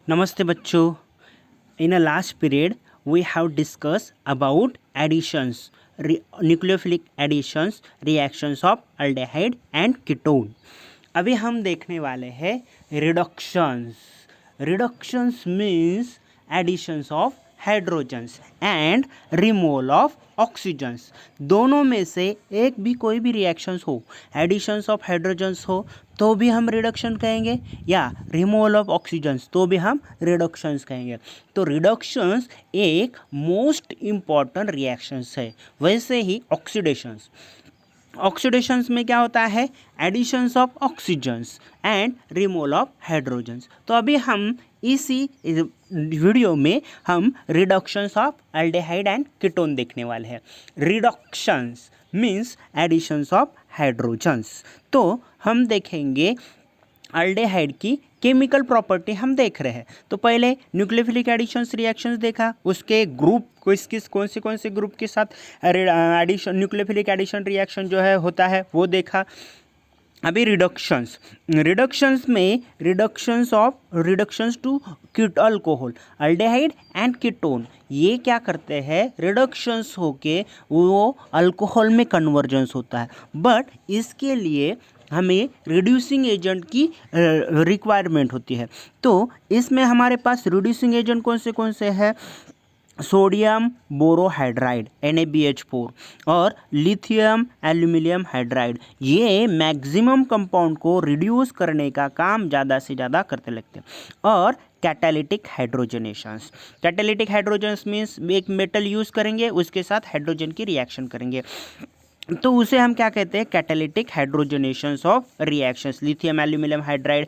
Namaste bachcho. In a last period, we have discussed about additions, nucleophilic additions, reactions of aldehyde and ketone. अभी हम देखने वाले हैं reductions. Reductions means additions of hydrogens and removal of oxygens. दोनों में से एक भी कोई भी रिएक्शंस हो, एडिशंस ऑफ हाइड्रोजन्स हो तो भी हम रिडक्शन कहेंगे, या रिमूवल ऑफ ऑक्सीजन्स तो भी हम रिडक्शंस कहेंगे. तो रिडक्शंस एक मोस्ट इम्पॉर्टेंट रिएक्शंस है. वैसे ही ऑक्सीडेशंस, ऑक्सीडेशंस में क्या होता है, additions of oxygens and removal of hydrogens. तो अभी हम इसी वीडियो में हम reductions of aldehyde and ketone देखने वाले हैं. Reductions means additions of hydrogens. तो हम देखेंगे एल्डिहाइड की केमिकल प्रॉपर्टी हम देख रहे हैं. तो पहले न्यूक्लियोफिलिक एडिशंस रिएक्शंस देखा, उसके ग्रुप कौन से ग्रुप के साथ एडिशन न्यूक्लियोफिलिक एडिशन रिएक्शन जो है होता है वो देखा. अभी रिडक्शंस में reductions to alcohol, aldehyde and ketone, ये क्या करते हैं, रिडक्शंस होके वो अल्कोहल में कन्वर्जेंस होता है. बट इसके लिए हमें रिड्यूसिंग एजेंट की रिक्वायरमेंट होती है. तो इसमें हमारे पास रिड्यूसिंग एजेंट कौन से हैं, सोडियम बोरोहाइड्राइड NaBH4 और लिथियम एल्यूमिनियम हाइड्राइड. ये मैक्सिमम कंपाउंड को रिड्यूस करने का काम ज़्यादा से ज़्यादा करते लगते हैं. और कैटालिटिक हाइड्रोजन्स मीन्स एक मेटल यूज़ करेंगे, उसके साथ हाइड्रोजन की रिएक्शन करेंगे, तो उसे हम क्या कहते हैं, catalytic hydrogenations of reactions. Lithium aluminium hydride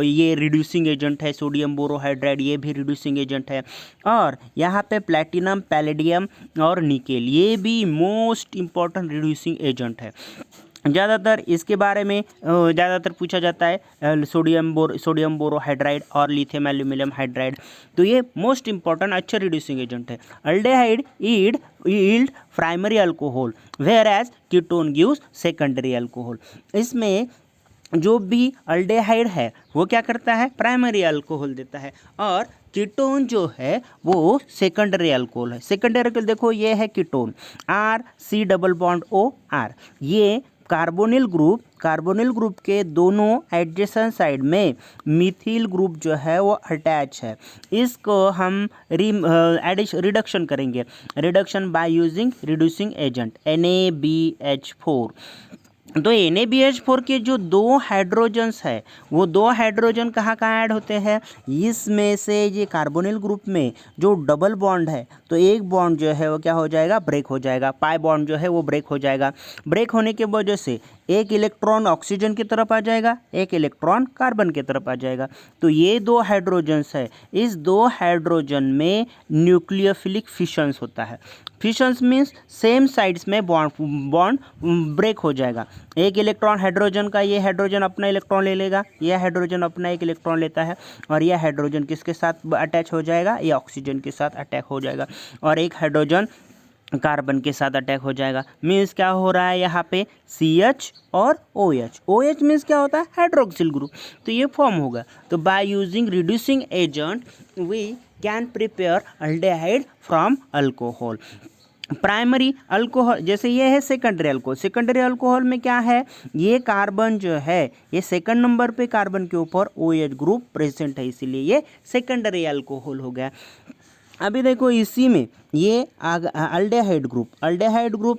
ये रिड्यूसिंग एजेंट है, सोडियम बोरोहाइड्राइड ये भी रिड्यूसिंग एजेंट है. और यहाँ पे प्लैटिनम, पैलेडियम और निकेल ये भी मोस्ट इम्पॉर्टेंट रिड्यूसिंग एजेंट है. ज़्यादातर इसके बारे में ज़्यादातर पूछा जाता है सोडियम बोरोहाइड्राइड और लिथियम एल्यूमिनियम हाइड्राइड. तो ये मोस्ट इंपॉर्टेंट अच्छे रिड्यूसिंग एजेंट है. Aldehyde yield primary alcohol whereas ketone gives secondary alcohol. इसमें जो भी एल्डिहाइड है वो क्या करता है, प्राइमरी अल्कोहल देता है, और कीटोन जो है वो सेकेंडरी अल्कोहल है. सेकेंडरी अल्कोहल देखो, ये है कीटोन RC+O+R. ये कार्बोनिल ग्रुप के दोनों एडजेसेंट साइड में मिथिल ग्रुप जो है वो अटैच है. इसको हम रिडक्शन करेंगे, reduction bye using reducing agent NaBH4. तो NaBH4 के जो दो हाइड्रोजन्स है वो दो हाइड्रोजन कहाँ ऐड होते हैं, इसमें से ये कार्बोनिल ग्रुप में जो डबल बॉन्ड है तो एक बॉन्ड जो है वो क्या हो जाएगा, ब्रेक हो जाएगा. पाई बॉन्ड जो है वो ब्रेक हो जाएगा. ब्रेक होने के वजह से एक इलेक्ट्रॉन ऑक्सीजन की तरफ आ जाएगा, एक इलेक्ट्रॉन कार्बन की तरफ आ जाएगा. तो ये दो हाइड्रोजन्स है, इस दो हाइड्रोजन में न्यूक्लियोफिलिक फिशंस होता है. फिशंस मीन्स सेम साइड्स में बॉन्ड ब्रेक हो जाएगा. एक इलेक्ट्रॉन हाइड्रोजन का, ये हाइड्रोजन अपना इलेक्ट्रॉन ले लेगा, यह हाइड्रोजन अपना एक इलेक्ट्रॉन लेता है, और यह हाइड्रोजन किसके साथ अटैच हो जाएगा, ये ऑक्सीजन के साथ अटैक हो जाएगा, और एक हाइड्रोजन कार्बन के साथ अटैक हो जाएगा. मीन्स क्या हो रहा है यहाँ पे, CH और OH मीन्स क्या होता है, हाइड्रोक्सिल ग्रुप. तो ये फॉर्म होगा. तो by using reducing agent we can prepare aldehyde from alcohol. Primary alcohol जैसे ये है सेकेंडरी अल्कोहल में क्या है, ये कार्बन जो है ये सेकंड नंबर पे कार्बन के ऊपर OH ग्रुप प्रेजेंट है, इसीलिए ये सेकेंडरी अल्कोहल हो गया. अभी देखो इसी में ये एल्डिहाइड ग्रुप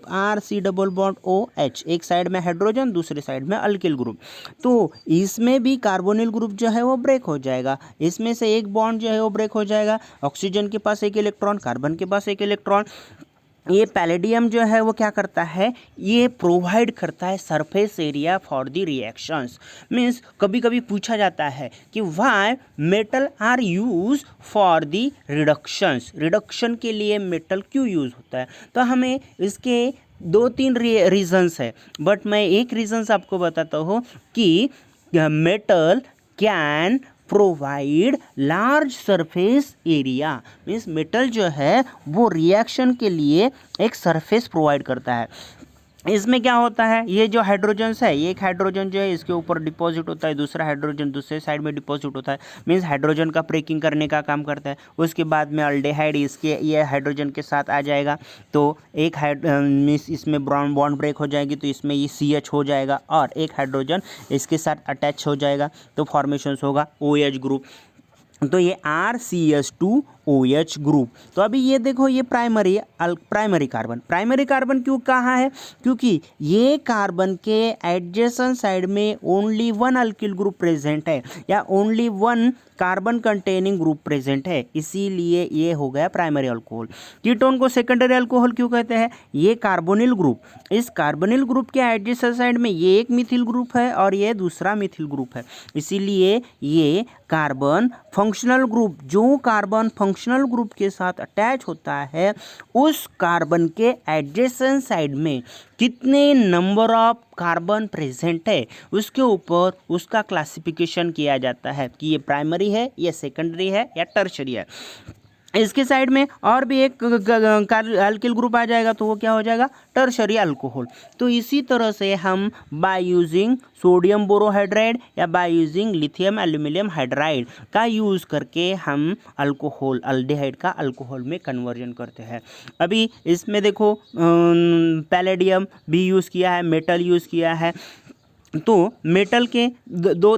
RC+OH, एक साइड में हाइड्रोजन दूसरे साइड में अल्किल ग्रुप. तो इसमें भी कार्बोनिल ग्रुप जो है वो ब्रेक हो जाएगा, इसमें से एक बॉन्ड जो है वो ब्रेक हो जाएगा, ऑक्सीजन के पास एक इलेक्ट्रॉन, कार्बन के पास एक इलेक्ट्रॉन. ये पैलेडियम जो है वो क्या करता है, ये प्रोवाइड करता है surface area for the reactions. Means कभी कभी पूछा जाता है कि why metal are use for the reduction के लिए मेटल क्यों यूज़ होता है. तो हमें इसके 2-3 रीजंस है, बट मैं एक रीजंस आपको बताता हूँ कि metal can provide large surface area. Means metal जो है वो रिएक्शन के लिए एक सरफेस प्रोवाइड करता है. इसमें क्या होता है, ये जो हाइड्रोजन्स है, ये एक हाइड्रोजन जो है इसके ऊपर डिपॉजिट होता है, दूसरा हाइड्रोजन दूसरे साइड में डिपॉजिट होता है, मीन्स हाइड्रोजन का ब्रेकिंग करने का काम करता है। उसके बाद में अल्डेहाइड इसके ये हाइड्रोजन के साथ आ जाएगा, तो एक मीन्स इसमें बॉन्ड ब्रेक हो जाएगी, तो इसमें ये CH हो जाएगा और एक हाइड्रोजन इसके साथ अटैच हो जाएगा, तो फॉर्मेशंस होगा OH ग्रुप। तो ये RCH2OH ग्रुप। तो अभी ये देखो, ये प्राइमरी कार्बन क्यों कहा है, क्योंकि ये कार्बन के एडजेसेंट साइड में only one alkyl group present है या only one carbon containing group present है, इसीलिए ये हो गया प्राइमरी अल्कोहल। कीटोन को सेकेंडरी अल्कोहल क्यों कहते हैं, ये कार्बोनिल ग्रुप, इस कार्बोनिल ग्रुप के एडजेसेंट साइड में ये एक मिथिल ग्रुप है और ये दूसरा मिथिल ग्रुप है, इसीलिए ये कार्बन फंक्शनल ग्रुप, जो कार्बन फंक्शनल ग्रुप के साथ अटैच होता है उस कार्बन के एडजेसेंट साइड में कितने नंबर ऑफ कार्बन प्रेजेंट है उसके ऊपर उसका क्लासिफिकेशन किया जाता है कि ये प्राइमरी है, ये सेकेंडरी है या टर्शरी है। इसके साइड में और भी एक अल्किल ग्रुप आ जाएगा, तो वो क्या हो जाएगा, टर्शरी अल्कोहल। तो इसी तरह से हम बाय यूजिंग सोडियम बोरोहाइड्राइड या by using lithium aluminium hydride का यूज़ करके हम अल्कोहल, अल्डिहाइड का अल्कोहल में कन्वर्जन करते हैं। अभी इसमें देखो पैलेडियम भी यूज़ किया है, मेटल यूज़ किया है। तो मेटल के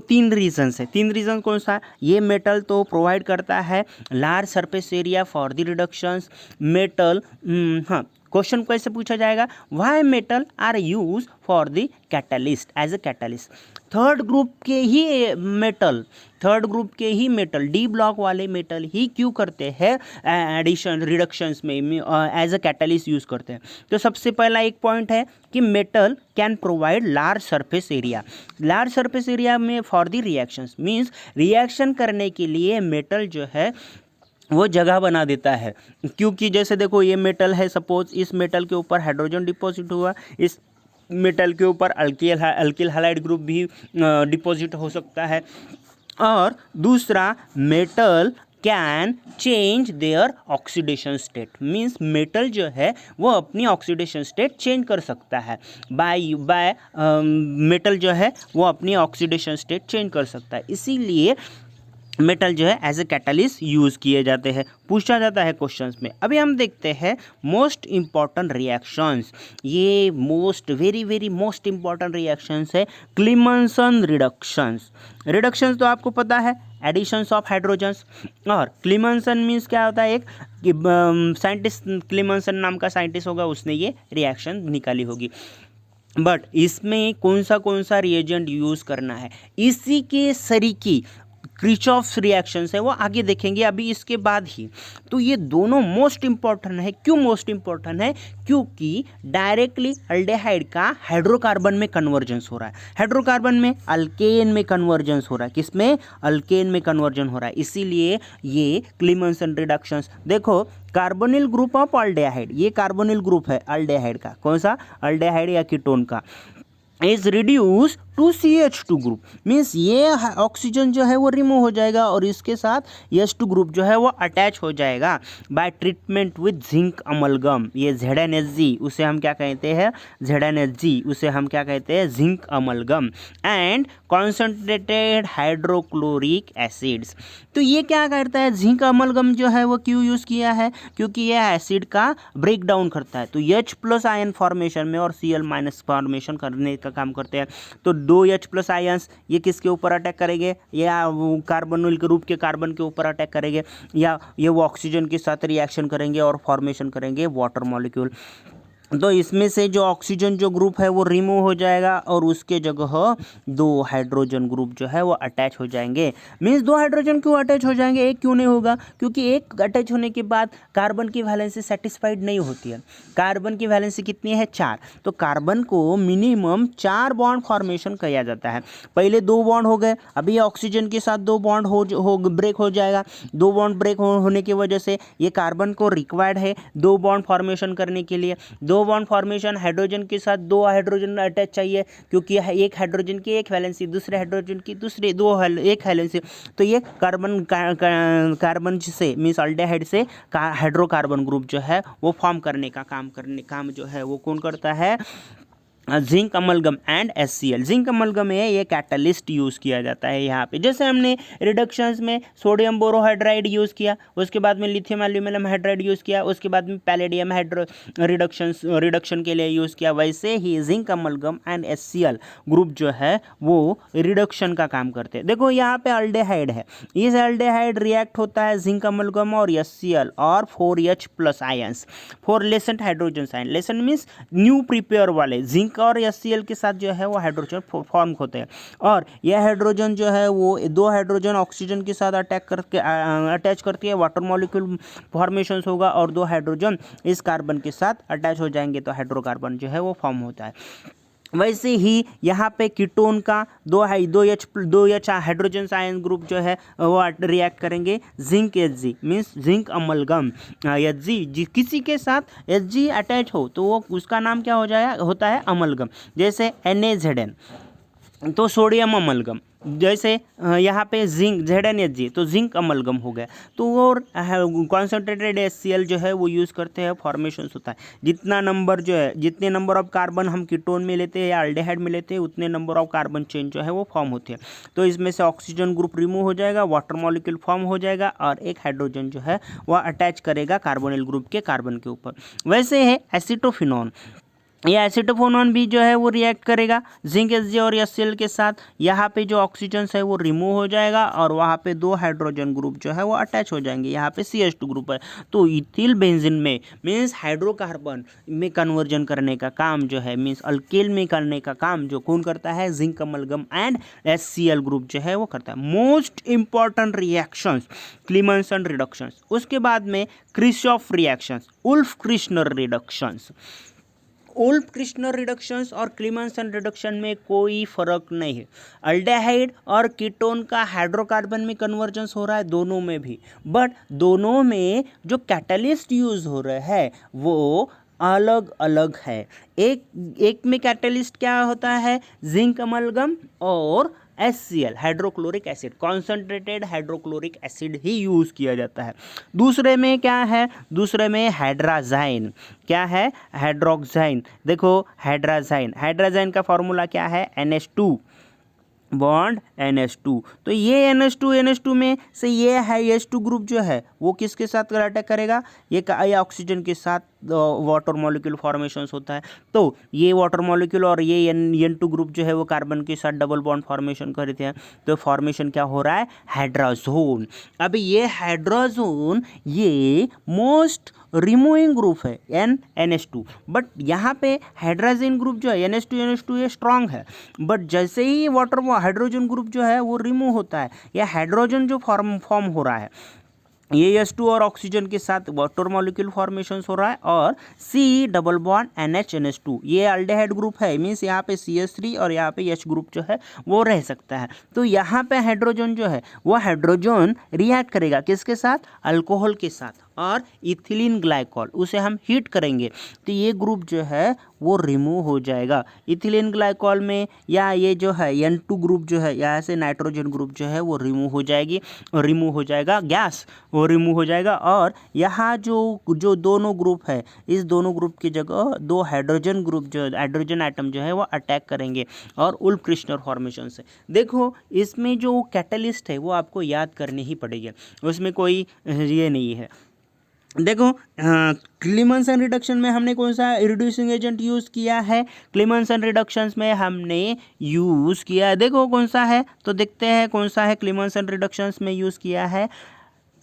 तीन रीजन्स है, तीन रीजन कौन सा, ये मेटल तो प्रोवाइड करता है large surface area for the reductions metal. हाँ, क्वेश्चन कैसे पूछा जाएगा, why metal are use for the catalyst, as a catalyst. Third group के ही मेटल डी ब्लॉक वाले मेटल ही क्यों करते हैं एडिशन रिडक्शंस में एज अ कैटलिस्ट यूज़ करते हैं। तो सबसे पहला एक पॉइंट है कि metal can provide large surface area में for the reactions, means reaction करने के लिए मेटल जो है वो जगह बना देता है। क्योंकि जैसे देखो ये मेटल है, सपोज इस मेटल के ऊपर हाइड्रोजन डिपॉजिट हुआ, इस मेटल के ऊपर अल्किल हैलाइड ग्रुप भी डिपॉजिट हो सकता है। और दूसरा, metal can change their oxidation state, means metal जो है वो अपनी ऑक्सीडेशन स्टेट चेंज कर सकता है। बाय मेटल जो है वो अपनी ऑक्सीडेशन स्टेट चेंज कर सकता है, इसीलिए मेटल जो है एज ए कैटलिस्ट यूज़ किए जाते हैं, पूछा जाता है क्वेश्चंस में। अभी हम देखते हैं मोस्ट इम्पॉर्टेंट रिएक्शंस, ये वेरी मोस्ट इम्पॉर्टेंट रिएक्शंस है क्लीमंसन रिडक्शंस तो आपको पता है, एडिशंस ऑफ हाइड्रोजन्स। और क्लीमंसन मीन्स क्या होता है, एक साइंटिस्ट क्लीमंसन नाम का साइंटिस्ट होगा, उसने ये रिएक्शन निकाली होगी। बट इसमें कौन सा रिएजेंट यूज़ करना है, इसी के सरीकी क्रिचॉफ्स रिएक्शंस है वो आगे देखेंगे अभी इसके बाद ही। तो ये दोनों मोस्ट इंपॉर्टेंट है। क्यों मोस्ट इंपॉर्टेंट है, क्योंकि डायरेक्टली अल्डेहाइड का हाइड्रोकार्बन में कन्वर्जेंस हो रहा है, हाइड्रोकार्बन में अल्केन में कन्वर्जेंस हो रहा है, किसमें, अल्केन में कन्वर्जन हो रहा है, इसीलिए ये क्लीमंसन रिडक्शंस। देखो कार्बोनिल ग्रुप ऑफ अल्डेहाइड, ये कार्बोनिल ग्रुप है अल्डेहाइड का, कौन सा, अल्डेहाइड या कीटोन का, is reduce to CH2 group, means ये ऑक्सीजन जो है वो रिमूव हो जाएगा और इसके साथ H2 ग्रुप जो है वो अटैच हो जाएगा bye treatment with zinc amalgam. ये ZnHg, उसे हम क्या कहते हैं, ZnHg, उसे हम क्या कहते हैं, zinc amalgam and concentrated hydrochloric acids. तो ये क्या करता है, जिंक अमलगम जो है वो क्यों यूज़ किया है, क्योंकि यह एसिड का ब्रेक डाउन करता है, तो H+ आयन फॉर्मेशन में और Cl- फॉर्मेशन करने का काम करते हैं। तो 2H+ आयंस ये किसके ऊपर अटैक करेंगे, या कार्बोनिल ग्रुप के कार्बन के ऊपर अटैक करेंगे, या ये वो ऑक्सीजन के साथ रिएक्शन करेंगे और फॉर्मेशन करेंगे वाटर मॉलिक्यूल। तो इसमें से जो ऑक्सीजन जो ग्रुप है वो रिमूव हो जाएगा और उसके जगह 2 हाइड्रोजन ग्रुप जो है वो अटैच हो जाएंगे। मीन्स 2 हाइड्रोजन क्यों अटैच हो जाएंगे, एक क्यों नहीं होगा, क्योंकि एक अटैच होने के बाद कार्बन की वैलेंसी सेटिस्फाइड नहीं होती है। कार्बन की वैलेंसी कितनी है, 4, तो कार्बन को मिनिमम 4 बॉन्ड फॉर्मेशन किया जाता है। पहले 2 बॉन्ड हो गए, अभी ऑक्सीजन के साथ 2 बॉन्ड हो ब्रेक हो जाएगा। 2 बॉन्ड ब्रेक होने की वजह से ये कार्बन को रिक्वायर्ड है 2 बॉन्ड फॉर्मेशन करने के लिए। 2 बॉन्ड फॉर्मेशन, हाइड्रोजन के साथ 2 हाइड्रोजन अटैच चाहिए, क्योंकि एक हाइड्रोजन की एक वैलेंसी, दूसरे हाइड्रोजन की दूसरे एक वैलेंसी। तो ये कार्बन से मीन्स अल्डेहाइड से हाइड्रोकार्बन ग्रुप जो है वो फॉर्म करने का काम जो है वो कौन करता है, zinc amalgam and HCl। Zinc amalgam में ये कैटलिस्ट यूज़ किया जाता है यहाँ पे। जैसे हमने रिडक्शंस में सोडियम बोरोहाइड्राइड यूज़ किया, उसके बाद में लिथियम एल्यूमिनियम हाइड्राइड यूज़ किया, उसके बाद में पैलेडियम रिडक्शन के लिए यूज़ किया, वैसे ही zinc amalgam and HCl group जो है वो रिडक्शन का काम करते हैं। देखो यहाँ पे अल्डेहाइड है, इस अल्डेहाइड रिएक्ट होता है जिंक अमलगम और HCl और 4H+ ions, 4 Lancet hydrogen ion. Lancet means new prepare वाले। जिंक और HCl के साथ जो है वो हाइड्रोजन फॉर्म होते हैं, और यह हाइड्रोजन जो है वो 2 हाइड्रोजन ऑक्सीजन के साथ अटैच करती है, वाटर मॉलिक्यूल फॉर्मेशन होगा, और 2 हाइड्रोजन इस कार्बन के साथ अटैच हो जाएंगे तो हाइड्रोकार्बन जो है वो फॉर्म होता है। वैसे ही यहाँ पे कीटोन का 2H हाइड्रोजन आयन ग्रुप जो है वो रिएक्ट करेंगे zinc Hg means zinc amalgam. Hg किसी के साथ Hg अटैच हो तो वो उसका नाम क्या होता है अमलगम। जैसे NaZn तो सोडियम अमलगम। जैसे यहाँ पे जिंक ZnHg तो जिंक अमलगम हो गया। तो और कॉन्सेंट्रेटेड HCl जो है वो यूज़ करते हैं, फॉर्मेशन होता है। जितने नंबर ऑफ कार्बन हम कीटोन में लेते हैं या अल्डेहाइड में लेते हैं, उतने नंबर ऑफ कार्बन चेन जो है वो फॉर्म होते हैं। तो इसमें से ऑक्सीजन ग्रुप रिमूव हो जाएगा, वाटर मॉलिक्यूल फॉर्म हो जाएगा, और एक हाइड्रोजन जो है वह अटैच करेगा कार्बोनिल ग्रुप के कार्बन के ऊपर। वैसे है एसिटोफिनॉन। ये एसिटोफोनॉन भी जो है वो रिएक्ट करेगा जिंक Hg और HCl के साथ। यहाँ पे जो ऑक्सीजन है वो रिमूव हो जाएगा, और वहाँ पे 2 हाइड्रोजन ग्रुप जो है वो अटैच हो जाएंगे। यहाँ पे CH2 ग्रुप है। तो इथिल बेंजीन में मीन्स हाइड्रोकार्बन में कन्वर्जन करने का काम जो है, मीन्स अल्केल में करने का काम जो कौन करता है, zinc amalgam and HCl group जो है वो करता है। Most important reactions Clemmensen reductions. उसके बाद में क्रिस्चॉफ reactions, Wolff Kishner reductions. Wolff Kishner reductions और क्लीमंसन रिडक्शन में कोई फर्क नहीं है। अल्डेहाइड और कीटोन का हाइड्रोकार्बन में कन्वर्जेंस हो रहा है दोनों में भी, बट दोनों में जो कैटलिस्ट यूज हो रहा है वो अलग अलग है। एक में कैटलिस्ट क्या होता है, जिंक अमलगम और HCl hydrochloric acid, concentrated hydrochloric acid ही यूज़ किया जाता है। दूसरे में क्या है, दूसरे में हाइड्राजाइन। क्या है, हाइड्रोक्साइन। देखो हाइड्राजाइन का फॉर्मूला क्या है, NH2 बॉन्ड NH2। तो ये NH2 में से ये है H2 ग्रुप जो है वो किसके साथ अटैक करेगा, ये ऑक्सीजन के साथ वाटर मॉलिक्यूल फॉर्मेशंस होता है। तो ये वाटर मॉलिक्यूल और ये N2 ग्रुप जो है वो कार्बन के साथ डबल बॉन्ड फॉर्मेशन करते हैं। तो फॉर्मेशन क्या हो रहा है, हाइड्राजोन। अब ये हाइड्राजोन ये मोस्ट रिमूविंग ग्रुप है NH2, बट यहाँ पे हाइड्राजन ग्रुप जो है NH2 ये स्ट्रांग है, बट जैसे ही वाटर हाइड्रोजन ग्रुप जो है वो रिमूव होता है, या हाइड्रोजन जो फॉर्म हो रहा है, ये H2 और ऑक्सीजन के साथ वाटर मॉलिक्यूल फॉर्मेशन हो रहा है, और C डबल बॉन्ड NH2 ये अल्डेहाइड ग्रुप है, मीन्स यहाँ पे CH3 और यहाँ पे H ग्रुप जो है वो रह सकता है। तो यहाँ पे हाइड्रोजन जो है वो हाइड्रोजन रिएक्ट करेगा किसके साथ, अल्कोहल के साथ, और इथिलीन ग्लाइकॉल, उसे हम हीट करेंगे तो ये ग्रुप जो है वो रिमूव हो जाएगा इथिलीन ग्लाइकॉल में, या ये जो है N2 ग्रुप जो है यहाँ से नाइट्रोजन ग्रुप जो है वो रिमूव हो जाएगी, और रिमूव हो जाएगा गैस, वो रिमूव हो जाएगा। और यहाँ जो दोनों ग्रुप है, इस दोनों ग्रुप की जगह 2 हाइड्रोजन ग्रुप जो हाइड्रोजन आइटम जो है वो अटैक करेंगे, और उल्फ-क्रिश्नर फॉर्मेशन से। देखो इसमें जो कैटलिस्ट है वो आपको याद करनी ही पड़ेगी, उसमें कोई ये नहीं है। देखो क्लीमंसन रिडक्शन में हमने कौन सा रिड्यूसिंग एजेंट यूज़ किया है, क्लीमंसन रिडक्शंस में हमने यूज़ किया है, देखो कौन सा है, तो देखते हैं कौन सा है क्लीमंसन रिडक्शंस में यूज़ किया है,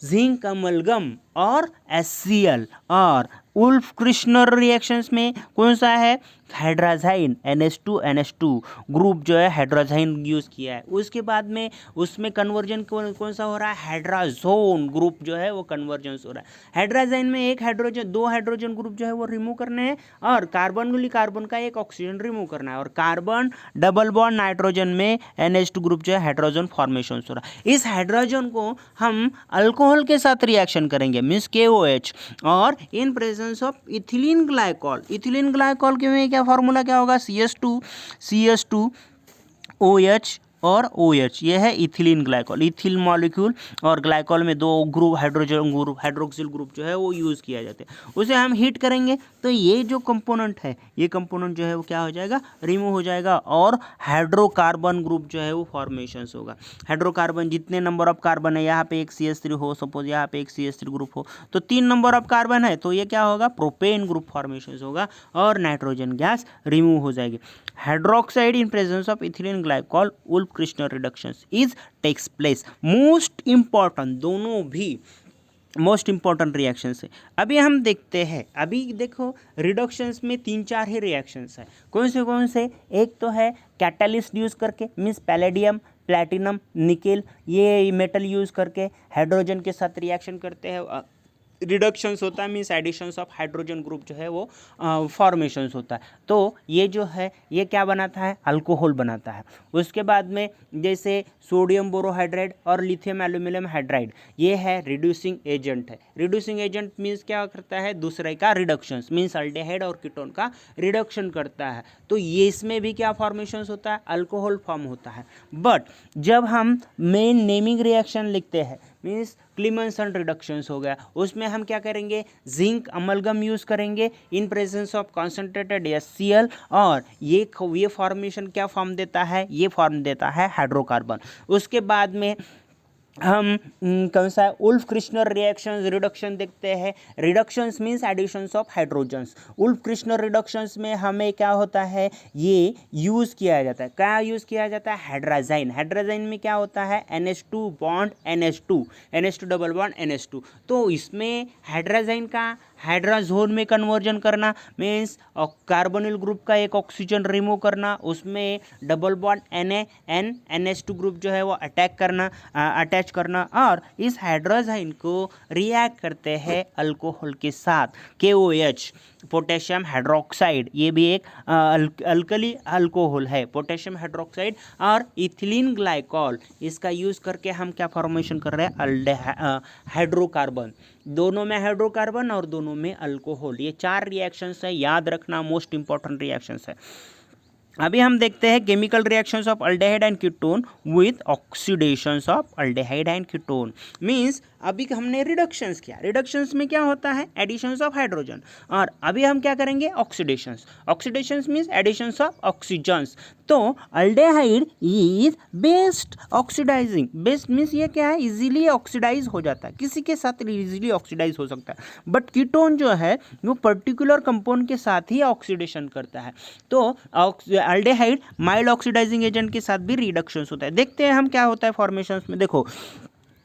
जिंक अमलगम और HCl। और उल्फ-क्रिश्नर रिएक्शंस में कौन सा है, हाइड्राजाइन NH2 ग्रुप जो है हाइड्राजाइन यूज़ किया है। उसके बाद में उसमें कन्वर्जन कौन सा हो रहा है, हाइड्राजोन ग्रुप जो है वो कन्वर्जेंस हो रहा है। हाइड्राजाइन में एक हाइड्रोजन 2 हाइड्रोजन ग्रुप जो है वो रिमूव करने हैं, और कार्बन का एक ऑक्सीजन रिमूव करना है, और कार्बन डबल बॉन्ड नाइट्रोजन में NH2 ग्रुप जो है हाइड्रोजन फॉर्मेशन हो रहा है। इस हाइड्रोजन को हम अल्कोहल के साथ रिएक्शन करेंगे मीन्स KOH, और इन presence of ethylene glycol. Ethylene glycol के में क्या फॉर्मूला क्या होगा, CH2OH और OH, ये है इथिलीन ग्लाइकॉल। इथिल मॉलिक्यूल और ग्लाइकॉल में दो group hydrogen group, hydroxyl group जो है वो यूज़ किया जाता है। उसे हम हीट करेंगे तो ये जो कंपोनेंट है, ये कंपोनेंट जो है वो क्या हो जाएगा, रिमूव हो जाएगा, और हाइड्रोकार्बन ग्रुप जो है वो फॉर्मेशंस होगा। हाइड्रोकार्बन जितने नंबर ऑफ कार्बन है, यहाँ पे एक CH3 हो, सपोज यहाँ पे एक CH3 ग्रुप हो, तो 3 नंबर ऑफ कार्बन है, तो ये क्या होगा, प्रोपेन ग्रुप फॉर्मेशंस होगा और नाइट्रोजन गैस रिमूव हो जाएगी। Hydroxide in presence of ethylene glycol Wolff Kishner reductions is takes place. Most important, दोनों भी मोस्ट इंपॉर्टेंट रिएक्शंस है। अभी हम देखते हैं, अभी देखो रिडक्शंस में 3-4 ही रिएक्शंस है। कौन से? एक तो है कैटलिस्ट यूज़ करके, मीन्स पैलेडियम, प्लैटिनम, निकेल, ये मेटल यूज़ करके हाइड्रोजन के साथ रिएक्शन करते हैं, रिडक्शंस होता है, means additions of hydrogen group जो है वो फॉर्मेशंस होता है। तो ये जो है ये क्या बनाता है, अल्कोहल बनाता है। उसके बाद में जैसे सोडियम बोरोहाइड्राइड और लिथियम एल्यूमिनियम हाइड्राइड, ये है रिड्यूसिंग एजेंट है। रिड्यूसिंग एजेंट मीन्स क्या करता है, दूसरे का रिडक्शंस, मीन्स अल्डेहाइड और कीटोन का रिडक्शन करता है। तो ये इसमें भी क्या फॉर्मेशंस होता है, अल्कोहल फॉर्म होता है। बट जब हम मेन नेमिंग रिएक्शन लिखते हैं, मीन्स क्लीमंसन रिडक्शंस हो गया, उसमें हम क्या करेंगे, जिंक अमलगम यूज़ करेंगे इन प्रेजेंस ऑफ कॉन्सेंट्रेटेड HCl, और ये फॉर्मेशन क्या फॉर्म देता है, ये फॉर्म देता है हाइड्रोकार्बन। उसके बाद में हम कौन सा वुल्फ क्रिस्टनर रिएक्शंस रिडक्शन देखते हैं। Reductions means additions of hydrogens. Wolff Kishner reductions में हमें क्या होता है, ये यूज़ किया जाता है, क्या यूज़ किया जाता है, हाइड्राजाइन। हाइड्राजाइन में क्या होता है, NH2 bond NH2 double bond NH2। तो इसमें हाइड्राजाइन का हाइड्राजोन में कन्वर्जन करना, मीन्स कार्बोनिल ग्रुप का एक ऑक्सीजन रिमूव करना, उसमें डबल बॉन्ड NH2 ग्रुप जो है वो अटैच करना, और इस हाइड्रोजाइन को रिएक्ट करते हैं अल्कोहल के साथ, KOH, पोटेशियम हाइड्रोक्साइड। ये भी एक अल्कली अल्कोहल है, पोटेशियम हाइड्रोक्साइड और इथिलीन ग्लाइकॉल। इसका यूज़ करके हम क्या फॉर्मेशन कर रहे हैं, हाइड्रोकार्बन। दोनों में हाइड्रोकार्बन और दोनों में अल्कोहल। ये 4 रिएक्शंस है, याद रखना, मोस्ट इंपॉर्टेंट रिएक्शंस है। अभी हम देखते हैं chemical reactions of aldehyde and ketone with oxidations of aldehyde and ketone. Means अभी हमने रिडक्शंस किया, रिडक्शंस में क्या होता है, एडिशंस ऑफ हाइड्रोजन, और अभी हम क्या करेंगे, oxidations. Oxidations means additions of oxygens. तो aldehyde is best oxidising, best means ये क्या है, इजीली ऑक्सीडाइज हो जाता है, किसी के साथ इजीली ऑक्सीडाइज हो सकता है। बट कीटोन जो है वो पर्टिकुलर कंपाउंड के साथ ही ऑक्सीडेशन करता है। तो अल्डेहाइड माइल्ड ऑक्सीडाइजिंग एजेंट के साथ भी रिडक्शंस होता है। देखते हैं हम क्या होता है फॉर्मेशंस में। देखो,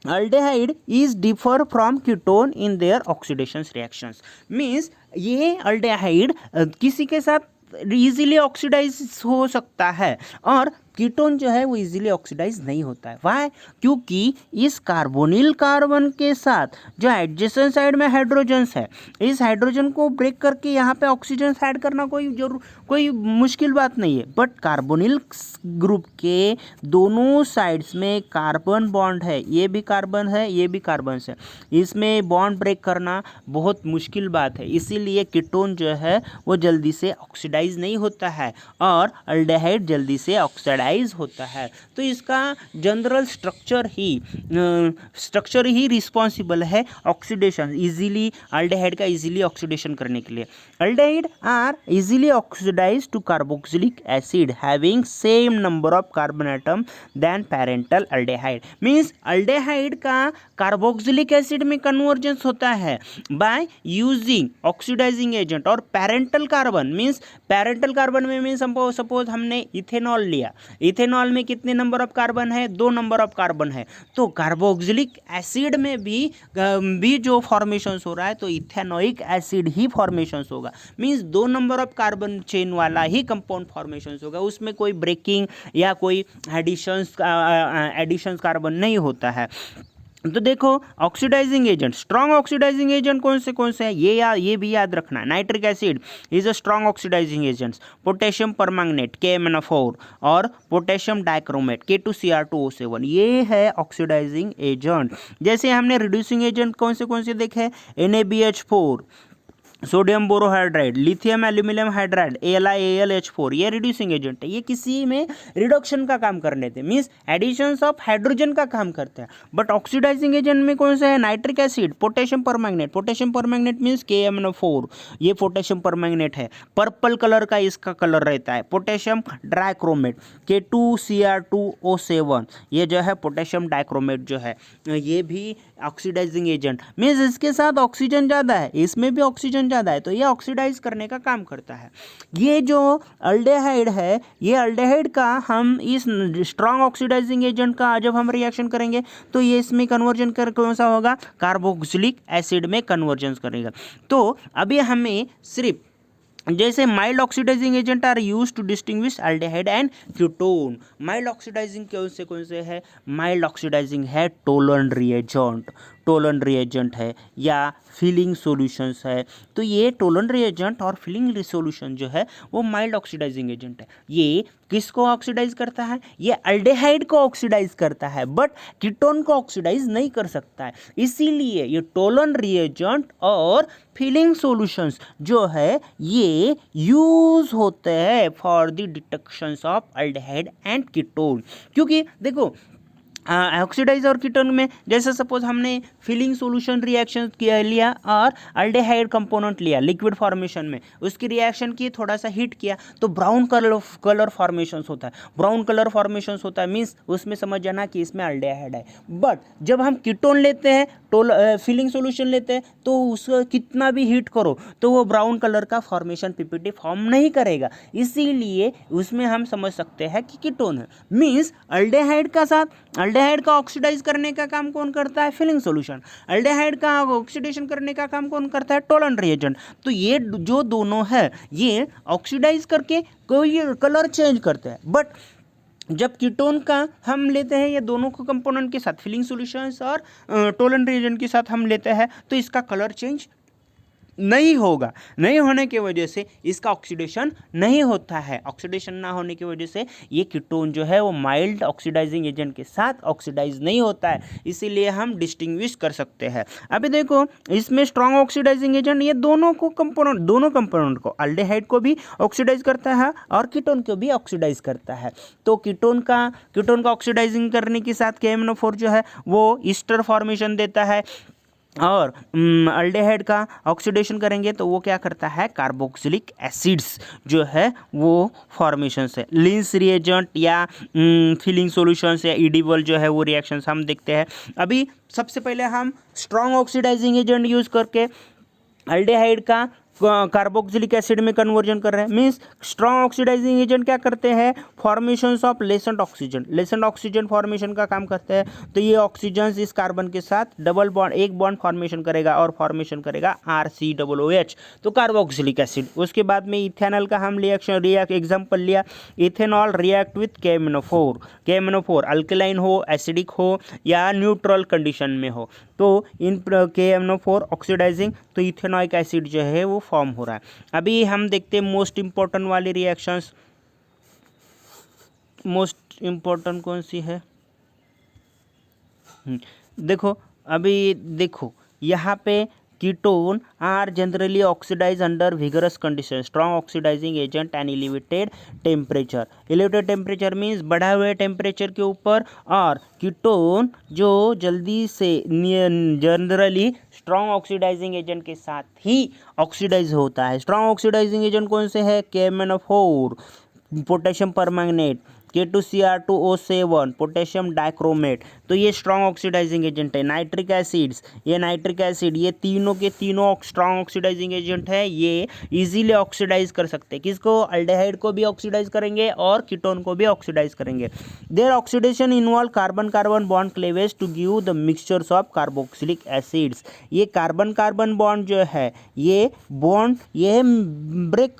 aldehyde is differ from ketone in their oxidation reactions. Means ये अल्डेहाइड किसी के साथ इजीली ऑक्सीडाइज हो सकता है, और कीटोन जो है वो इजीली ऑक्सीडाइज नहीं होता है। वाई? क्योंकि इस कार्बोनिल कार्बन के साथ जो एडजेसेंट साइड में हाइड्रोजन्स है, इस हाइड्रोजन को ब्रेक करके यहाँ पे ऑक्सीजन ऐड करना कोई मुश्किल बात नहीं है। बट कार्बोनिल ग्रुप के दोनों साइड्स में कार्बन बॉन्ड है, ये भी कार्बन है, ये भी कार्बन है, इसमें बॉन्ड ब्रेक करना बहुत मुश्किल बात है। इसीलिए कीटोन जो है वो जल्दी से ऑक्सीडाइज नहीं होता है, और अल्डेहाइड जल्दी से ऑक्सीडाइज होता है। तो इसका जनरल स्ट्रक्चर ही रिस्पॉन्सिबल है ऑक्सीडेशन, इजीली अल्डेहाइड का इजीली ऑक्सीडेशन करने के लिए। Aldehyde are easily oxidise to carboxylic acid having same number of carbon atom than parental aldehyde. Means aldehyde का कार्बोक्सिलिक एसिड में कन्वर्जेंस होता है बाय यूजिंग ऑक्सीडाइजिंग एजेंट, और parental carbon means parental carbon में means suppose हमने ethanol लिया, ethanol में कितने नंबर ऑफ कार्बन है, 2 नंबर ऑफ कार्बन है। तो कार्बोक्सिलिक एसिड में भी जो फॉर्मेशंस हो रहा है तो इथेनोइक एसिड ही फॉर्मेशंस होगा। Means 2 number of carbon chain वाला ही कंपाउंड फॉर्मेशंस होगा, उसमें कोई ब्रेकिंग या कोई एडिशंस कार्बन नहीं होता है। तो देखो, oxidising agent, strong oxidising agent कौन से हैं, ये भी याद रखना। Nitric acid is a strong oxidising agents, potassium permanganate KMnO4 और पोटेशियम डाइक्रोमेट K2Cr2O7, ये है ऑक्सीडाइजिंग एजेंट। जैसे हमने रिड्यूसिंग एजेंट कौन से देखे, NaBH4, sodium borohydride, lithium aluminium hydride, AlAlH4, ये रिड्यूसिंग एजेंट है, ये किसी में रिडक्शन का काम कर लेते हैं, मीन्स एडिशंस ऑफ हाइड्रोजन का काम करते हैं। बट ऑक्सीडाइजिंग एजेंट में कौन सा है, nitric acid, potassium permanganate, potassium permanganate means KMnO4, ये पोटेशियम परमैंगनेट है, पर्पल कलर का इसका कलर रहता है। पोटेशियम डाइक्रोमेट, K2Cr2O7, ये जो है पोटेशियम डाइक्रोमेट जो है, ये भी ऑक्सीडाइजिंग एजेंट, मीन्स इसके साथ ऑक्सीजन ज़्यादा है, इसमें भी ऑक्सीजन ज़्यादा है, तो ये ऑक्सीडाइज करने का काम करता है। ये जो अल्डेहाइड है, ये अल्डेहाइड का हम इस स्ट्रॉन्ग ऑक्सीडाइजिंग एजेंट का जब हम रिएक्शन करेंगे तो ये इसमें कन्वर्जन कर कौन सा होगा, कार्बोक्सिलिक एसिड में कन्वर्जन करेगा। तो अभी हमें सिर्फ जैसे mild oxidising agent are use to distinguish aldehyde and ketone. Mild oxidising कौन से है, माइल्ड ऑक्सीडाइजिंग है टोलन रिएजेंट, टोलन रिएजेंट है या फिलिंग सॉल्यूशंस है। तो ये टोलन रिएजेंट और फिलिंग सॉल्यूशन जो है वो माइल्ड ऑक्सीडाइजिंग एजेंट है। ये किसको ऑक्सीडाइज करता है, ये अल्डेहाइड को ऑक्सीडाइज करता है, बट कीटोन को ऑक्सीडाइज नहीं कर सकता है। इसीलिए ये टोलन रिएजेंट और फिलिंग सॉल्यूशंस जो है ये यूज होते हैं for the detections of aldehyde and ketone. क्योंकि देखो ऑक्सीडाइज और कीटोन में जैसे सपोज हमने फिलिंग सॉल्यूशन रिएक्शन किया लिया और अल्डेहाइड कंपोनेंट लिया लिक्विड फॉर्मेशन में, उसकी रिएक्शन की थोड़ा सा हीट किया तो ब्राउन कलर फॉर्मेशंस होता है, ब्राउन कलर फॉर्मेशंस होता है, मीन्स उसमें समझ जाना कि इसमें अल्डेहाइड है। बट जब हम कीटोन लेते हैं, फिलिंग सॉल्यूशन लेते हैं, तो उसको कितना भी हीट करो तो वो ब्राउन कलर का फॉर्मेशन पीपीटी फॉर्म नहीं करेगा। इसीलिए उसमें हम समझ सकते हैं कि कीटोन है। मीन्स अल्डेहाइड का साथ, अल्डेहाइड का ऑक्सीडाइज करने का काम कौन करता है, फिलिंग सॉल्यूशन। अल्डेहाइड का ऑक्सीडेशन करने का काम कौन करता है, टोलन रिएजेंट। तो ये जो दोनों है ये ऑक्सीडाइज करके कोई कलर चेंज करते हैं। बट जब कीटोन का हम लेते हैं, ये दोनों को कंपोनेंट के साथ फिलिंग सॉल्यूशंस और टोलन रिएजेंट के साथ हम लेते हैं, तो इसका कलर चेंज नहीं होगा। नहीं होने की वजह से इसका ऑक्सीडेशन नहीं होता है। ऑक्सीडेशन ना होने की वजह से ये कीटोन जो है वो माइल्ड ऑक्सीडाइजिंग एजेंट के साथ ऑक्सीडाइज नहीं होता है, इसीलिए हम डिस्टिंग्विश कर सकते हैं। अभी देखो इसमें स्ट्रॉन्ग ऑक्सीडाइजिंग एजेंट ये दोनों कंपोनेंट को, अल्डेहाइड को भी ऑक्सीडाइज करता है और कीटोन को भी ऑक्सीडाइज करता है। तो कीटोन का ऑक्सीडाइजिंग करने के साथ KMnO4 जो है वो ईस्टर फॉर्मेशन देता है, और अल्डेहाइड का ऑक्सीडेशन करेंगे तो वो क्या करता है, कार्बोक्सिलिक एसिड्स जो है वो फॉर्मेशन से। लिंस रिएजेंट या फिलिंग सॉल्यूशंस या इडिबल जो है वो रिएक्शंस हम देखते हैं। अभी सबसे पहले हम स्ट्रॉन्ग ऑक्सीडाइजिंग एजेंट यूज करके अल्डेहाइड का कार्बोक्सिलिक एसिड में कन्वर्जन कर रहे हैं। मीन्स स्ट्रॉन्ग ऑक्सीडाइजिंग एजेंट क्या करते हैं, formations of Lancet oxygen formation का काम करते हैं। तो ये ऑक्सीजन इस कार्बन के साथ डबल बॉन्ड, एक बॉन्ड फॉर्मेशन करेगा और फॉर्मेशन करेगा RCOOH, तो कार्बोक्सिलिक एसिड। उसके बाद में इथेनॉल का हम एग्जाम्पल लिया, ethanol react with KMnO4 alkaline हो, एसिडिक हो या न्यूट्रल कंडीशन में हो, तो इन KMnO4 ऑक्सीडाइजिंग, तो इथेनॉइक एसिड जो है वो फॉर्म हो रहा है। अभी हम देखते हैं मोस्ट इंपॉर्टेंट वाली रिएक्शंस। मोस्ट इंपॉर्टेंट कौन सी है, देखो अभी देखो यहाँ पे ketone are generally oxidise under vigorous condition, strong oxidising agent and elevated temperature. Elevated temperature means बढ़ा हुए टेम्परेचर के ऊपर, और कीटोन जो जल्दी से जनरली स्ट्रॉन्ग ऑक्सीडाइजिंग एजेंट के साथ ही ऑक्सीडाइज होता है। स्ट्रॉन्ग ऑक्सीडाइजिंग एजेंट कौन से है, KMnO4, potassium permanganate, K2Cr2O7, potassium dichromate, तो ये स्ट्रॉन्ग ऑक्सीडाइजिंग एजेंट है। नाइट्रिक एसिड्स, ये नाइट्रिक एसिड, ये तीनों के तीनों स्ट्रॉन्ग ऑक्सीडाइजिंग एजेंट है। ये इजीली ऑक्सीडाइज कर सकते हैं, किसको, अल्डेहाइड को भी ऑक्सीडाइज करेंगे और कीटोन को भी ऑक्सीडाइज करेंगे। Their oxidation involve carbon carbon bond cleavage to give the mixtures of carboxylic acids. ये कार्बन कार्बन बॉन्ड जो है ये बॉन्ड ये ब्रेक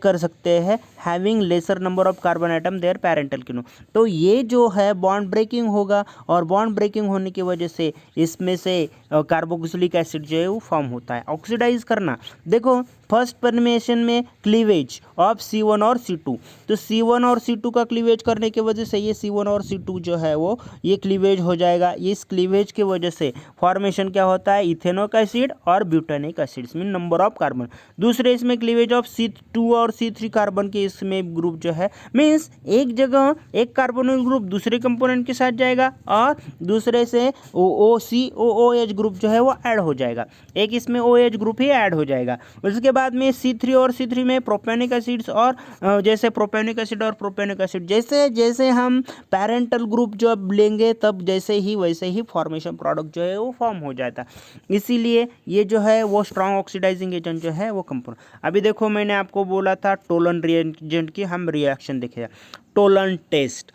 कर सकते हैं having lesser number of carbon atom their parental ketone. तो ये जो है बॉन्ड ब्रेकिंग होगा, और बॉन्ड ब्रेकिंग होने की वजह से इसमें से कार्बोक्सिलिक एसिड जो है वो फॉर्म होता है। ऑक्सीडाइज करना, देखो फर्स्ट परमेशन में क्लीवेज ऑफ C1 और C2, तो C1 और C2 का क्लीवेज करने की वजह से ये C1 और C2 जो है वो ये क्लीवेज हो जाएगा। इस क्लीवेज की वजह से फॉर्मेशन क्या होता है, इथेनोइक एसिड और butanoic acid mean number of carbon. दूसरे इसमें क्लीवेज ऑफ C2 और C3 कार्बन के इसमें ग्रुप जो है, मीन्स एक जगह एक कार्बोनिल ग्रुप दूसरे कंपोनेंट के साथ जाएगा और दूसरे से OOCOOH ग्रुप जो है वो ऐड हो जाएगा, एक इसमें OH ग्रुप ही ऐड हो जाएगा। उसके बाद में C3 और C3 में प्रोपेनिक एसिड्स और जैसे प्रोपेनिक एसिड और प्रोपेनिक एसिड जैसे जैसे हम पैरेंटल ग्रुप जब लेंगे तब जैसे ही वैसे ही फॉर्मेशन प्रोडक्ट जो है वो फॉर्म हो जाता है। इसीलिए ये जो है वो स्ट्रॉन्ग ऑक्सीडाइजिंग एजेंट जो है वो कंपाउंड। अभी देखो मैंने आपको बोला था टोलन रिएजेंट की हम रिएक्शन देखेगा, Tollens test.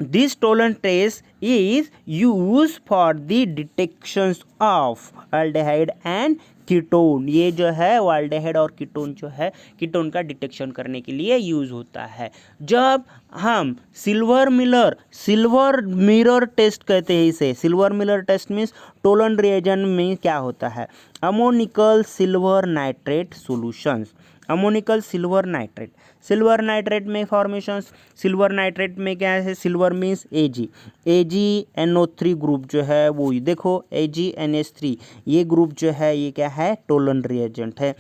This Tollens test is used for the detections of aldehyde and ketone. ये जो है वो अल्डेहाइड और कीटोन जो है कीटोन का डिटेक्शन करने के लिए यूज होता है। जब हम सिल्वर मिरर टेस्ट कहते हैं इसे, silver mirror test means Tollens reagent में क्या होता है, ammoniacal silver nitrate solutions, ammoniacal silver nitrate में फॉर्मेशंस, सिल्वर नाइट्रेट में क्या है, सिल्वर मीन्स AgNO3 ग्रुप जो है वो देखो AgNH3 ये ग्रुप जो है ये क्या है, टोलन रिएजेंट है।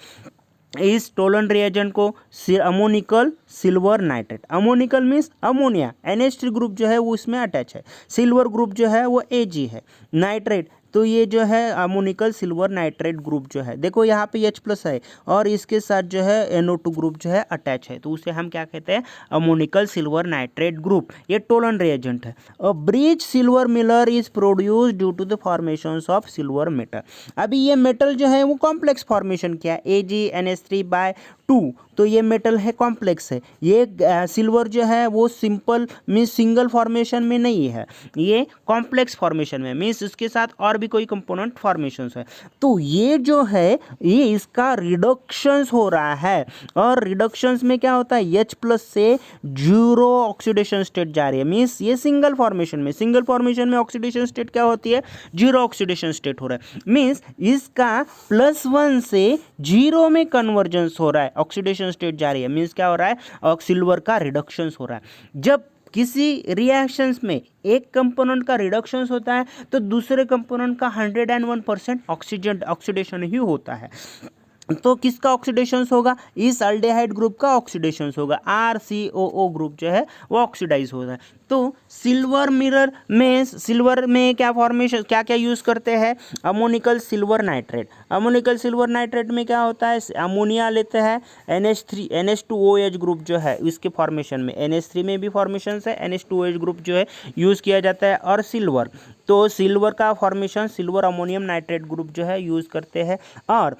इस टोलन रिएजेंट को ammoniacal silver nitrate, ammoniacal means ammonia, NH3 group जो है वो इसमें अटैच है, सिल्वर ग्रुप जो है वो Ag है, नाइट्रेट तो ये जो है अमोनिकल सिल्वर नाइट्रेट ग्रुप जो है, देखो यहाँ पे H+ है और इसके साथ जो है NO2 ग्रुप जो है अटैच है, तो उसे हम क्या कहते हैं, अमोनिकल सिल्वर नाइट्रेट ग्रुप, ये टोलन रिएजेंट है। A bright silver mirror is produce due to the formation of silver metal. अभी ये मेटल जो है वो कॉम्प्लेक्स फॉर्मेशन किया AgNH3/2, तो ये मेटल है कॉम्प्लेक्स है। ये सिल्वर जो है वो सिंपल मीन्स सिंगल फॉर्मेशन में नहीं है, ये कॉम्प्लेक्स फॉर्मेशन में मीन्स इसके साथ और भी कोई कंपोनेंट फॉर्मेशंस है, तो ये जो है ये इसका रिडक्शंस हो रहा है और रिडक्शंस में क्या होता है, H+ से 0 ऑक्सीडेशन स्टेट जा रही है, मीन्स ये सिंगल फॉर्मेशन में ऑक्सीडेशन स्टेट क्या होती है, 0 ऑक्सीडेशन स्टेट हो रहा है, मीन्स इसका +1 से 0 में कन्वर्जेंस हो रहा है, ऑक्सीडेशन स्टेट जा रही है, मीन्स क्या हो रहा है, और सिल्वर का रिडक्शंस हो रहा है। जब किसी रिएक्शंस में एक कंपोनेंट का रिडक्शंस होता है तो दूसरे कंपोनेंट का 101% ऑक्सीडेशन ही होता है। तो किसका ऑक्सीडेशंस होगा, इस अल्डेहाइड ग्रुप का ऑक्सीडेशंस होगा, RCOO ग्रुप जो है वो ऑक्सीडाइज होता है। तो सिल्वर में क्या फॉर्मेशन क्या क्या यूज़ करते हैं, अमोनिकल सिल्वर नाइट्रेट में क्या होता है, अमोनिया लेते हैं, NH2OH ग्रुप जो है इसके फॉर्मेशन में, NH3 में भी फॉर्मेशन है, NH2OH ग्रुप जो है यूज़ किया जाता है, और सिल्वर, तो सिल्वर का formation silver ammonium nitrate group जो है यूज़ करते हैं। और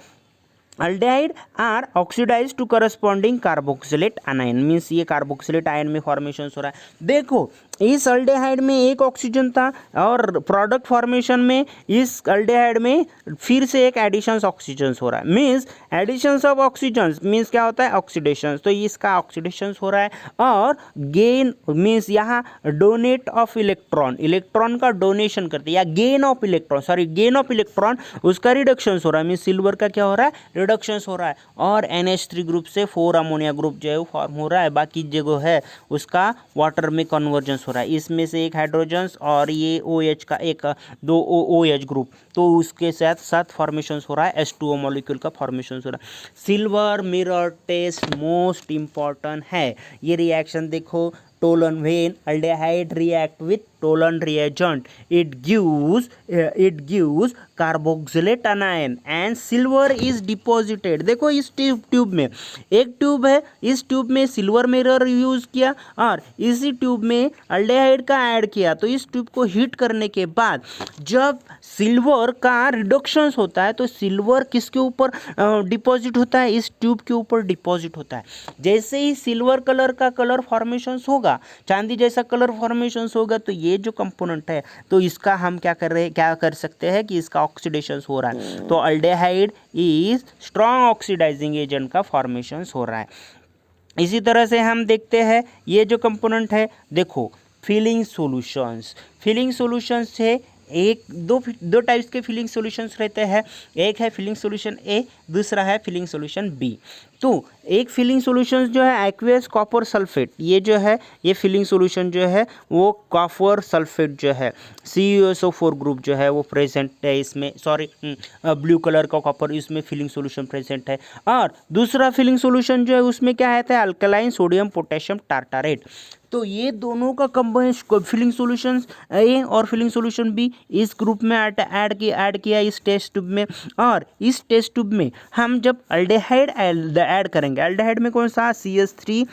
aldehyde are oxidise to corresponding carboxylate anion, means ये कार्बोक्सिलेट आयन में फॉर्मेशन हो रहा है। देखो इस अल्डेहाइड में एक ऑक्सीजन था और प्रोडक्ट फॉर्मेशन में इस अल्डेहाइड में फिर से एक एडिशंस ऑक्सीजन हो रहा है, means additions of oxygen means क्या होता है, ऑक्सीडेशन, तो इसका ऑक्सीडेशन हो रहा है। और गेन मीन्स यहाँ डोनेट ऑफ इलेक्ट्रॉन का डोनेशन करते हैं, या गेन ऑफ इलेक्ट्रॉन उसका रिडक्शन हो रहा है, मीन्स सिल्वर का क्या हो रहा है, रिडक्शन हो रहा है। और NH3 ग्रुप से 4 अमोनिया ग्रुप जो है वो फॉर्म हो रहा है, बाकी जो है उसका वाटर में कन्वर्जेंस हो रहा है, इसमें से एक हाइड्रोजन और ये OH का एक 2 OH ग्रुप, तो उसके साथ फॉर्मेशन हो रहा है, H2O मॉलिक्यूल का फॉर्मेशन हो रहा है। Silver mirror test most important है। ये रिएक्शन देखो, Tollens when aldehyde react with Tollens reagent it gives carboxylate anion and silver is deposited। देखो इस ट्यूब में एक ट्यूब है, इस ट्यूब में सिल्वर मिरर यूज किया और इसी ट्यूब में अल्डेहाइड का ऐड किया, तो इस ट्यूब को हीट करने के बाद जब सिल्वर का रिडक्शन होता है तो सिल्वर किसके ऊपर डिपॉजिट होता है, इस ट्यूब के ऊपर डिपॉजिट होता है। जैसे ही सिल्वर कलर का कलर फॉर्मेशन होगा, चांदी जैसा कलर फॉर्मेशन होगा, तो ये जो कंपोनेंट है तो इसका हम क्या कर सकते हैं कि इसका ऑक्सीडेशन हो रहा है, तो aldehyde is strong oxidising agent का फॉर्मेशन हो रहा है। इसी तरह से हम देखते हैं ये जो कंपोनेंट है, देखो फिलिंग सॉल्यूशंस है एक दो टाइप्स के फिलिंग सॉल्यूशंस रहते हैं, एक है फिलिंग सॉल्यूशन ए, दूसरा है फिलिंग सॉल्यूशन बी। तो एक फिलिंग सॉल्यूशन जो है एक्वियस कॉपर सल्फेट, ये जो है ये फिलिंग सॉल्यूशन जो है वो कॉपर सल्फेट जो है CuSO4 ग्रुप जो है वो प्रेजेंट है इसमें, सॉरी ब्लू कलर का कॉपर इसमें फिलिंग सॉल्यूशन प्रेजेंट है। और दूसरा फिलिंग सॉल्यूशन जो है उसमें क्या आता है, अल्कलाइन सोडियम पोटेशियम टार्टारेट। तो ये दोनों का कंबाइन फिलिंग सॉल्यूशंस ए और फिलिंग सॉल्यूशन बी इस ग्रुप में ऐड किया इस टेस्ट ट्यूब में। और इस टेस्ट ट्यूब में हम जब अल्डेहाइड ऐड करेंगे, अल्डेहाइड में कौन सा, CH3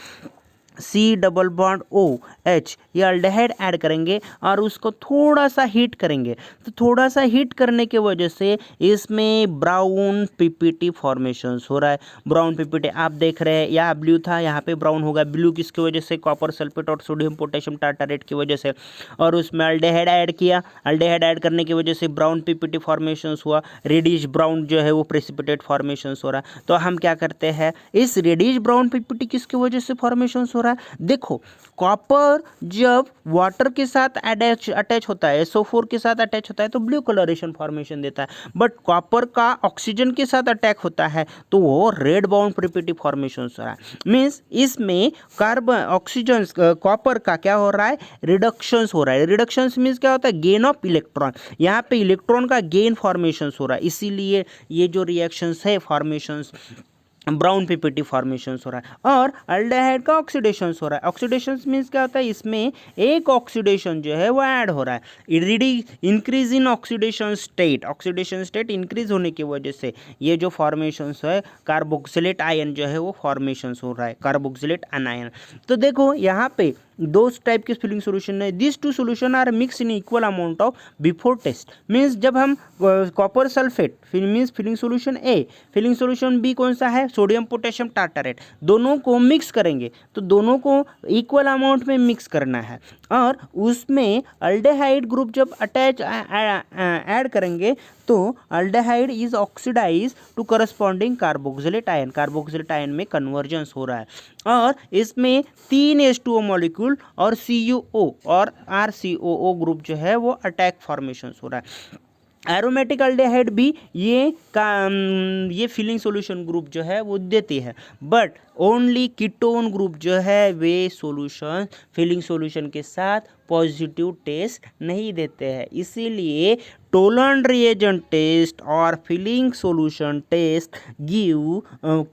C double bond OH, ये अल्डेहाइड ऐड करेंगे और उसको थोड़ा सा हीट करेंगे। तो थोड़ा सा हीट करने की वजह से इसमें ब्राउन PPT फॉर्मेशंस हो रहा है। ब्राउन PPT आप देख रहे हैं, यहाँ ब्लू था, यहाँ पे ब्राउन होगा। ब्लू किसकी वजह से, कॉपर सल्फेट और सोडियम पोटेशियम टार्टारेट की वजह से। और उसमें अल्डेहाइड ऐड किया, अल्डेहाइड ऐड करने की वजह से ब्राउन PPT फॉर्मेशंस हुआ, रेडिश ब्राउन जो है वो प्रेसिपिटेट फॉर्मेशंस हो रहा है। तो हम क्या करते हैं, इस रेडिश ब्राउन PPT किसकी वजह से फॉर्मेशंस हो रहा है, देखो कॉपर जब वाटर के साथ अटैच होता है, SO4 के साथ अटैच होता है तो ब्लू कलरेशन फॉर्मेशन देता है। बट कॉपर का ऑक्सीजन के साथ अटैक होता है तो वो रेड बाउंड प्रिपिटी फॉर्मेशन हो रहा है। मीन्स इसमें कार्बन ऑक्सीजन कॉपर का क्या हो रहा है, रिडक्शंस हो रहा है। रिडक्शंस मीन्स क्या होता है, गेन ऑफ इलेक्ट्रॉन, यहाँ पे इलेक्ट्रॉन का गेन फॉर्मेशन हो रहा है। इसीलिए ये जो रिएक्शंस है फॉर्मेशंस ब्राउन PPT फॉर्मेशन हो रहा है। और अल्डेहाइड का ऑक्सीडेशन हो रहा है। ऑक्सीडेशन मीन्स क्या होता है, इसमें एक ऑक्सीडेशन जो है वो ऐड हो रहा है। Increase in oxidation state increase होने की वजह से ये जो फॉर्मेशन है कार्बोक्सिलेट आयन जो है वो फॉर्मेशन हो रहा है, कार्बोक्सिलेट आयन। तो देखो यहाँ पे दो टाइप के फिलिंग सॉल्यूशन है, this two solution are mix in equal amount of before test. Means जब हम copper sulphate means Fehling solution A, Fehling solution B कौन सा है, सोडियम पोटेशियम टार्टारेट, दोनों को मिक्स करेंगे। तो दोनों को इक्वल अमाउंट में मिक्स करना है। और उसमें अल्डेहाइड ग्रुप जब अटैच ऐड करेंगे तो aldehyde is oxidise to corresponding carboxylate ion में कन्वर्जेंस हो रहा है। और इसमें 3 H2O मॉलिक्यूल और CuO और RCOO ग्रुप जो है वो अटैक फॉर्मेशन हो रहा है। एरोमेटिक अल्डेहाइड भी ये फिलिंग सॉल्यूशन ग्रुप जो है वो देती है। बट ओनली कीटोन ग्रुप जो है वे सॉल्यूशन फिलिंग सॉल्यूशन के साथ पॉजिटिव टेस्ट नहीं देते हैं। इसीलिए टोलन रिएजेंट टेस्ट और Fehling solution test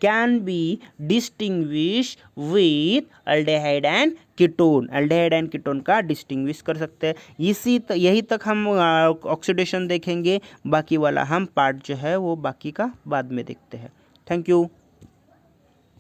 can be distinguish with aldehyde and ketone का डिस्टिंग्विश कर सकते हैं। यही तक हम ऑक्सीडेशन देखेंगे, बाकी वाला हम पार्ट जो है वो बाकी का बाद में देखते हैं। Thank you.